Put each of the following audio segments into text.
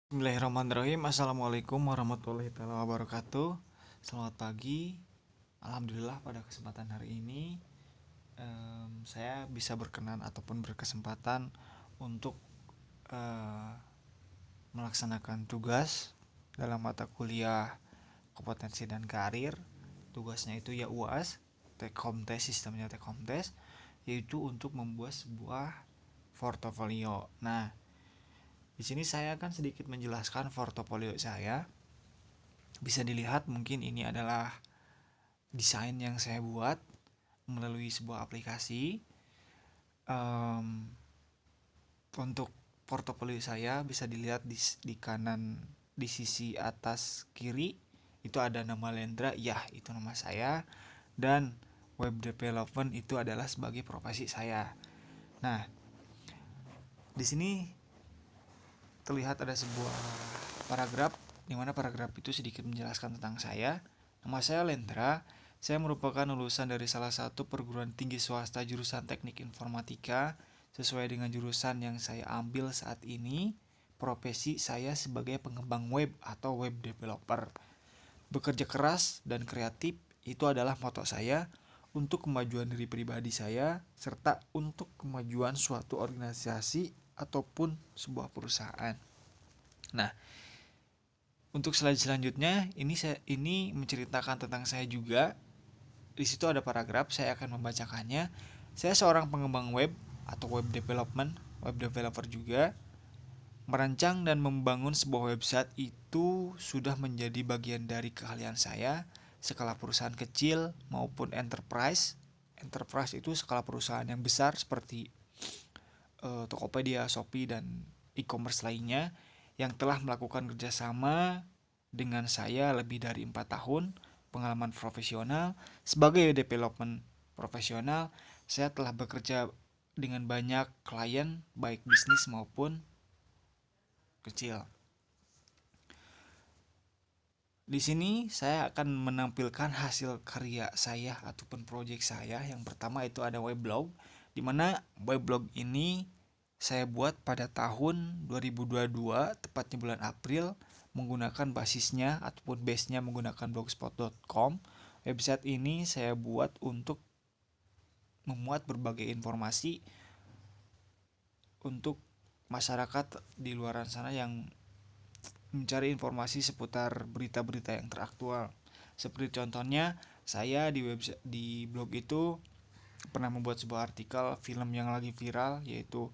Bismillahirrahmanirrahim. Assalamualaikum warahmatullahi wabarakatuh. Selamat pagi. Alhamdulillah pada kesempatan hari ini saya bisa berkenan ataupun berkesempatan untuk eh, melaksanakan tugas dalam mata kuliah kompetensi dan karir. Tugasnya itu ya UAS, take home test, sistemnya take home test, yaitu untuk membuat sebuah portofolio. Nah, di sini saya akan sedikit menjelaskan portofolio saya. Bisa dilihat mungkin ini adalah desain yang saya buat melalui sebuah aplikasi. Untuk portofolio saya bisa dilihat di kanan, di sisi atas kiri itu ada nama Lendra, ya itu nama saya, dan web development itu adalah sebagai profesi saya. Nah, di sini terlihat ada sebuah paragraf di mana paragraf itu sedikit menjelaskan tentang saya. Nama saya Lendra. Saya merupakan lulusan dari salah satu perguruan tinggi swasta jurusan Teknik Informatika. Sesuai dengan jurusan yang saya ambil saat ini, profesi saya sebagai pengembang web atau web developer. Bekerja keras dan kreatif itu adalah moto saya untuk kemajuan diri pribadi saya serta untuk kemajuan suatu organisasi ataupun sebuah perusahaan. Nah, untuk slide selanjutnya ini menceritakan tentang saya juga. Di situ ada paragraf, saya akan membacakannya. Saya seorang pengembang web atau web development, web developer juga. Merancang dan membangun sebuah website itu sudah menjadi bagian dari keahlian saya, skala perusahaan kecil maupun enterprise. Enterprise itu skala perusahaan yang besar seperti Tokopedia, Shopee, dan e-commerce lainnya yang telah melakukan kerjasama dengan saya lebih dari 4 tahun pengalaman profesional sebagai development profesional. Saya telah bekerja dengan banyak klien baik bisnis maupun kecil. Di sini saya akan menampilkan hasil karya saya ataupun proyek saya. Yang pertama itu ada weblog, di mana weblog ini saya buat pada tahun 2022, tepatnya bulan April, menggunakan basisnya ataupun base-nya menggunakan blogspot.com. Website ini saya buat untuk memuat berbagai informasi untuk masyarakat di luar sana yang mencari informasi seputar berita-berita yang teraktual. Seperti contohnya, saya di blog itu pernah membuat sebuah artikel film yang lagi viral, yaitu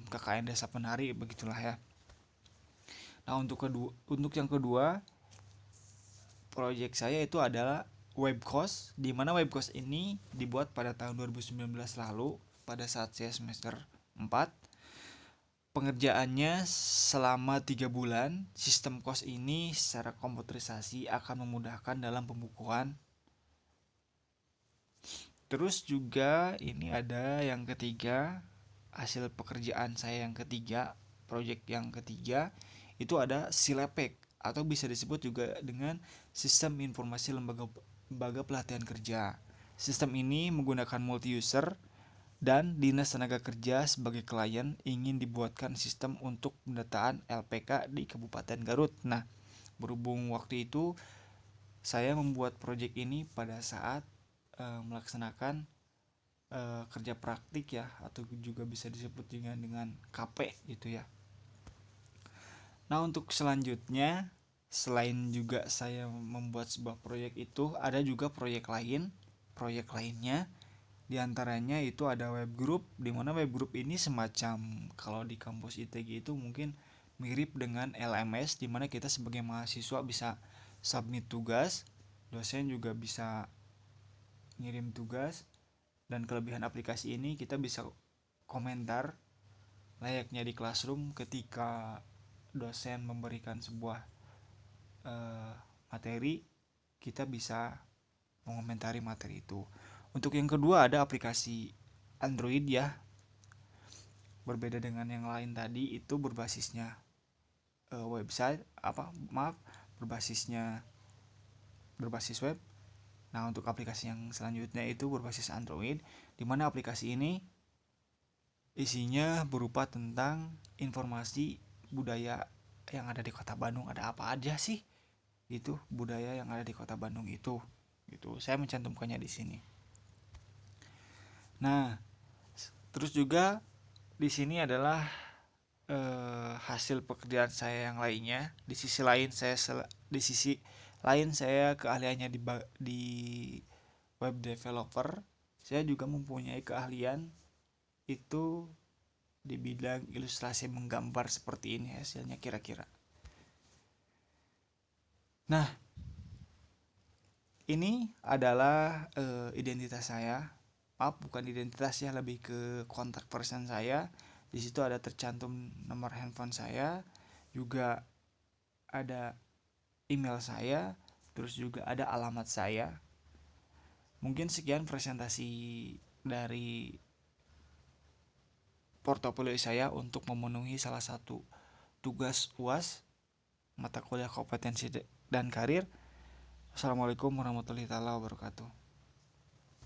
KKN Desa Penari, begitulah ya. Nah, untuk yang kedua, proyek saya itu adalah webcourse, di mana webcourse ini dibuat pada tahun 2019 lalu pada saat saya semester 4. Pengerjaannya selama 3 bulan. Sistem course ini secara komputerisasi akan memudahkan dalam pembukuan. Terus juga ini ada yang ketiga, hasil pekerjaan saya yang ketiga, project yang ketiga itu ada Silepek atau bisa disebut juga dengan Sistem Informasi Lembaga Pelatihan Kerja. Sistem ini menggunakan multi user dan Dinas Tenaga Kerja sebagai klien ingin dibuatkan sistem untuk pendataan LPK di Kabupaten Garut. Nah, berhubung waktu itu saya membuat proyek ini pada saat melaksanakan kerja praktik ya, atau juga bisa disebut dengan KP gitu ya. Nah, untuk selanjutnya, selain juga saya membuat sebuah proyek itu, ada juga proyek lainnya. Di antaranya itu ada web group, di mana web group ini semacam kalau di kampus ITG itu mungkin mirip dengan LMS, di mana kita sebagai mahasiswa bisa submit tugas, dosen juga bisa ngirim tugas, dan kelebihan aplikasi ini kita bisa komentar layaknya di classroom ketika dosen memberikan sebuah materi, kita bisa mengomentari materi itu. Untuk yang kedua ada aplikasi Android ya. Berbeda dengan yang lain tadi, itu berbasisnya website berbasis web. Nah, untuk aplikasi yang selanjutnya itu berbasis Android, di mana aplikasi ini isinya berupa tentang informasi budaya yang ada di Kota Bandung ada apa aja sih, itu budaya yang ada di Kota Bandung itu, gitu. Saya mencantumkannya di sini. Nah, terus juga di sini adalah hasil pekerjaan saya yang lainnya. Di sisi lain saya keahliannya di web developer. Saya juga mempunyai keahlian itu di bidang ilustrasi menggambar seperti ini hasilnya kira-kira. Nah, ini adalah identitas saya. Maaf, bukan identitas ya, lebih ke kontak person saya. Di situ ada tercantum nomor handphone saya, juga ada email saya, terus juga ada alamat saya. Mungkin sekian presentasi dari portofolio saya untuk memenuhi salah satu tugas UAS mata kuliah kompetensi dan karir. Assalamualaikum warahmatullahi wabarakatuh.